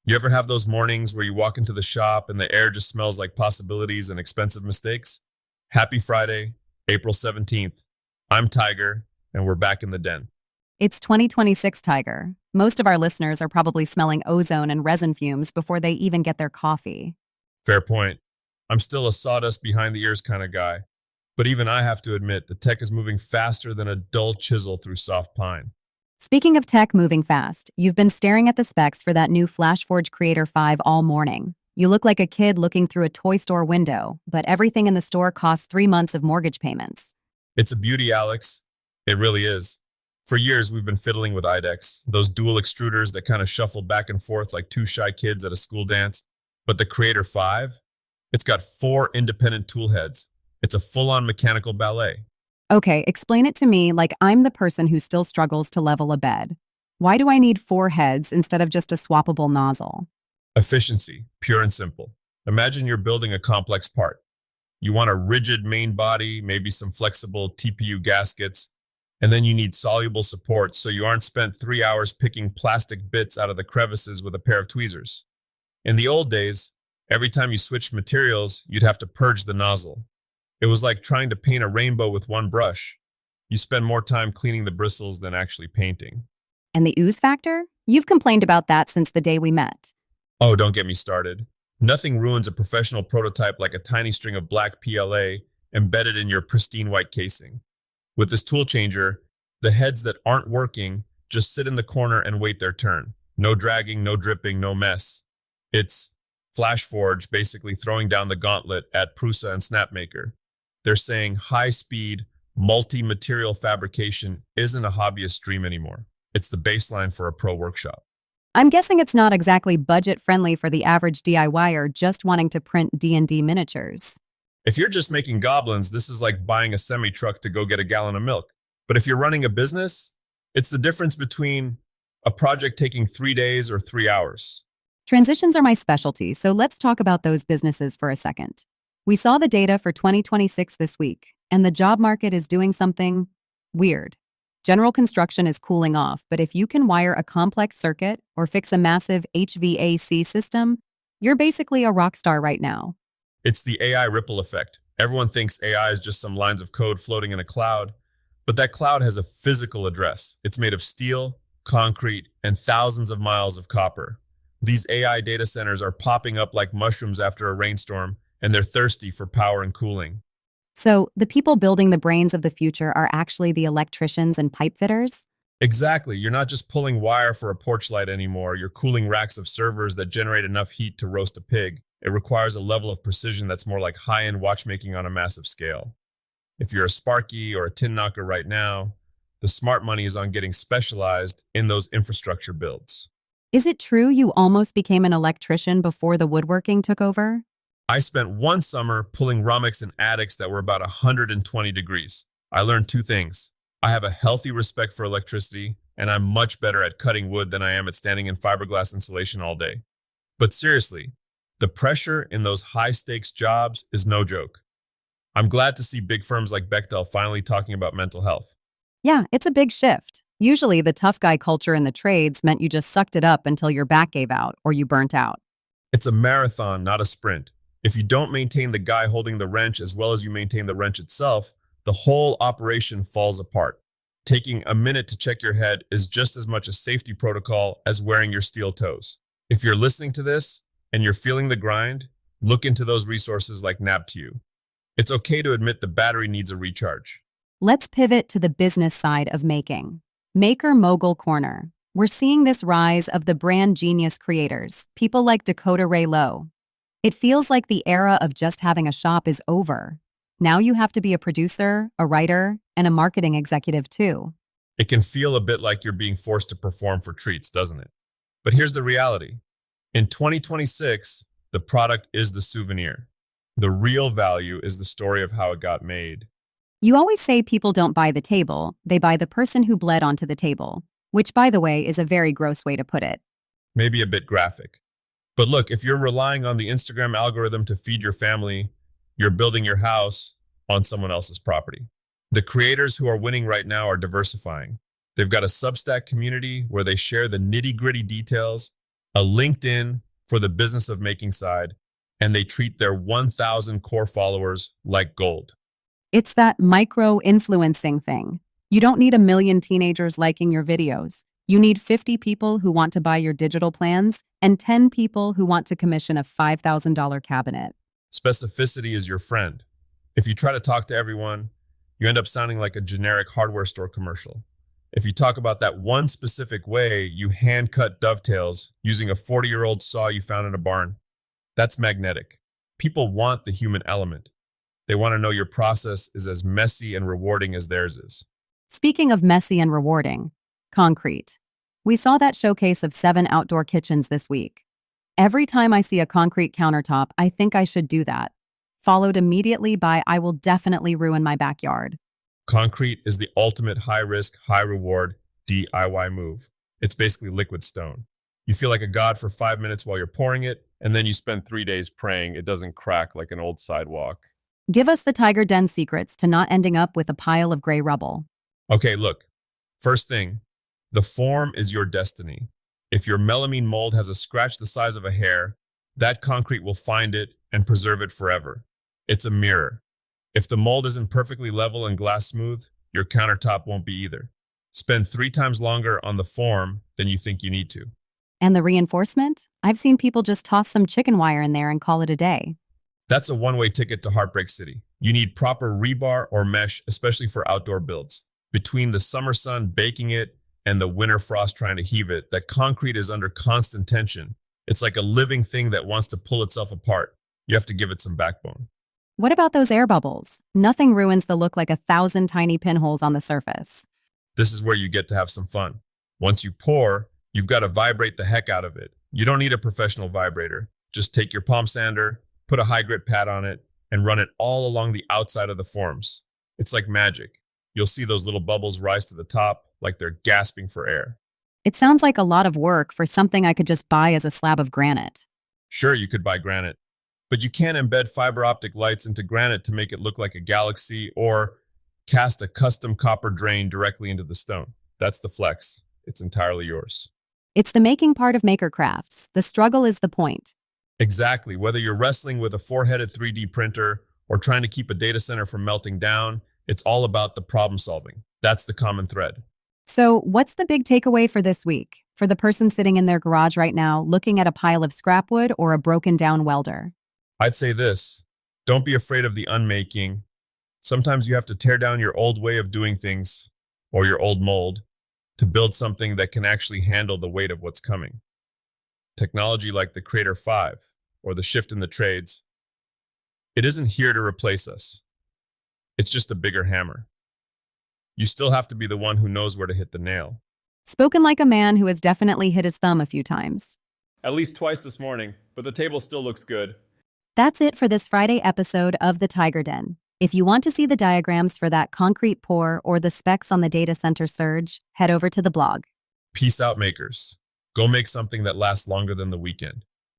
You ever have those mornings where you walk into the shop and the air just smells like possibilities and expensive mistakes? Happy Friday, April 17th. I'm Tiger, and we're back in the den. It's 2026, Tiger. Most of our listeners are probably smelling ozone and resin fumes before they even get their coffee. Fair point. I'm still a sawdust behind the ears kind of guy, but even I have to admit the tech is moving faster than a dull chisel through soft pine. Speaking of tech moving fast, you've been staring at the specs for that new FlashForge Creator 5 all morning. You look like a kid looking through a toy store window, but everything in the store costs 3 months of mortgage payments. It's a beauty, Alex. It really is. For years, we've been fiddling with IDEX, those dual extruders that kind of shuffle back and forth like two shy kids at a school dance. But the Creator 5, it's got 4 independent tool heads. It's a full-on mechanical ballet. Okay, explain it to me like I'm the person who still struggles to level a bed. Why do I need 4 heads instead of just a swappable nozzle? Efficiency, pure and simple. Imagine you're building a complex part. You want a rigid main body, maybe some flexible TPU gaskets, and then you need soluble support so you aren't spent 3 hours picking plastic bits out of the crevices with a pair of tweezers. In the old days, every time you switched materials, you'd have to purge the nozzle. It was like trying to paint a rainbow with one brush. You spend more time cleaning the bristles than actually painting. And the ooze factor? You've complained about that since the day we met. Oh, don't get me started. Nothing ruins a professional prototype like a tiny string of black PLA embedded in your pristine white casing. With this tool changer, the heads that aren't working just sit in the corner and wait their turn. No dragging, no dripping, no mess. It's FlashForge basically throwing down the gauntlet at Prusa and Snapmaker. They're saying high-speed, multi-material fabrication isn't a hobbyist dream anymore. It's the baseline for a pro workshop. I'm guessing it's not exactly budget-friendly for the average DIYer just wanting to print D&D miniatures. If you're just making goblins, this is like buying a semi-truck to go get a gallon of milk. But if you're running a business, it's the difference between a project taking 3 days or 3 hours. Transitions are my specialty, so let's talk about those businesses for a second. We saw the data for 2026 this week, and the job market is doing something weird. General construction is cooling off, but if you can wire a complex circuit or fix a massive HVAC system, you're basically a rock star right now. It's the AI ripple effect. Everyone thinks AI is just some lines of code floating in a cloud, but that cloud has a physical address. It's made of steel, concrete, and thousands of miles of copper. These AI data centers are popping up like mushrooms after a rainstorm, and they're thirsty for power and cooling. So, the people building the brains of the future are actually the electricians and pipe fitters? Exactly. You're not just pulling wire for a porch light anymore. You're cooling racks of servers that generate enough heat to roast a pig. It requires a level of precision that's more like high-end watchmaking on a massive scale. If you're a Sparky or a tin knocker right now, the smart money is on getting specialized in those infrastructure builds. Is it true you almost became an electrician before the woodworking took over? I spent one summer pulling rummocks in attics that were about 120 degrees. I learned 2 things. I have a healthy respect for electricity, and I'm much better at cutting wood than I am at standing in fiberglass insulation all day. But seriously, the pressure in those high-stakes jobs is no joke. I'm glad to see big firms like Bechtel finally talking about mental health. Yeah, it's a big shift. Usually, the tough guy culture in the trades meant you just sucked it up until your back gave out or you burnt out. It's a marathon, not a sprint. If you don't maintain the guy holding the wrench as well as you maintain the wrench itself, the whole operation falls apart. Taking a minute to check your head is just as much a safety protocol as wearing your steel toes. If you're listening to this and you're feeling the grind, look into those resources like NabTU. It's okay to admit the battery needs a recharge. Let's pivot to the business side of making. Maker Mogul Corner. We're seeing this rise of the brand genius creators, people like Dakota Ray Lowe. It feels like the era of just having a shop is over. Now you have to be a producer, a writer, and a marketing executive too. It can feel a bit like you're being forced to perform for treats, doesn't it? But here's the reality. In 2026, the product is the souvenir. The real value is the story of how it got made. You always say people don't buy the table, they buy the person who bled onto the table, which, by the way, is a very gross way to put it. Maybe a bit graphic. But look, if you're relying on the Instagram algorithm to feed your family, you're building your house on someone else's property. The creators who are winning right now are diversifying. They've got a Substack community where they share the nitty-gritty details a LinkedIn for the business of making side, and they treat their 1,000 core followers like gold. It's that micro influencing thing. You don't need a million teenagers liking your videos. You need 50 people who want to buy your digital plans and 10 people who want to commission a $5,000 cabinet. Specificity is your friend. If you try to talk to everyone, you end up sounding like a generic hardware store commercial. If you talk about that one specific way you hand cut dovetails using a 40-year-old saw you found in a barn, that's magnetic. People want the human element. They want to know your process is as messy and rewarding as theirs is. Speaking of messy and rewarding, concrete. We saw that showcase of 7 outdoor kitchens this week. Every time I see a concrete countertop, I think I should do that, followed immediately by I will definitely ruin my backyard. Concrete is the ultimate high-risk, high-reward DIY move. It's basically liquid stone. You feel like a god for 5 minutes while you're pouring it, and then you spend 3 days praying it doesn't crack like an old sidewalk. Give us the TigerDen secrets to not ending up with a pile of gray rubble. Okay, look. First thing, the form is your destiny. If your melamine mold has a scratch the size of a hair, that concrete will find it and preserve it forever. It's a mirror. If the mold isn't perfectly level and glass smooth, your countertop won't be either. Spend 3 times longer on the form than you think you need to. And the reinforcement? I've seen people just toss some chicken wire in there and call it a day. That's a one-way ticket to Heartbreak City. You need proper rebar or mesh, especially for outdoor builds. Between the summer sun baking it and the winter frost trying to heave it, that concrete is under constant tension. It's like a living thing that wants to pull itself apart. You have to give it some backbone. What about those air bubbles? Nothing ruins the look like 1,000 tiny pinholes on the surface. This is where you get to have some fun. Once you pour, you've got to vibrate the heck out of it. You don't need a professional vibrator. Just take your palm sander, put a high grit pad on it, and run it all along the outside of the forms. It's like magic. You'll see those little bubbles rise to the top like they're gasping for air. It sounds like a lot of work for something I could just buy as a slab of granite. Sure, you could buy granite, but you can't embed fiber optic lights into granite to make it look like a galaxy or cast a custom copper drain directly into the stone. That's the flex. It's entirely yours. It's the making part of maker crafts. The struggle is the point. Exactly. Whether you're wrestling with a 4-headed 3D printer or trying to keep a data center from melting down, it's all about the problem solving. That's the common thread. So, what's the big takeaway for this week? For the person sitting in their garage right now, looking at a pile of scrap wood or a broken down welder? I'd say this: don't be afraid of the unmaking. Sometimes you have to tear down your old way of doing things or your old mold to build something that can actually handle the weight of what's coming. Technology like the Crater 5 or the shift in the trades, it isn't here to replace us. It's just a bigger hammer. You still have to be the one who knows where to hit the nail. Spoken like a man who has definitely hit his thumb a few times. At least twice this morning, but the table still looks good. That's it for this Friday episode of the TigerDen. If you want to see the diagrams for that concrete pour or the specs on the data center surge, head over to the blog. Peace out, makers. Go make something that lasts longer than the weekend.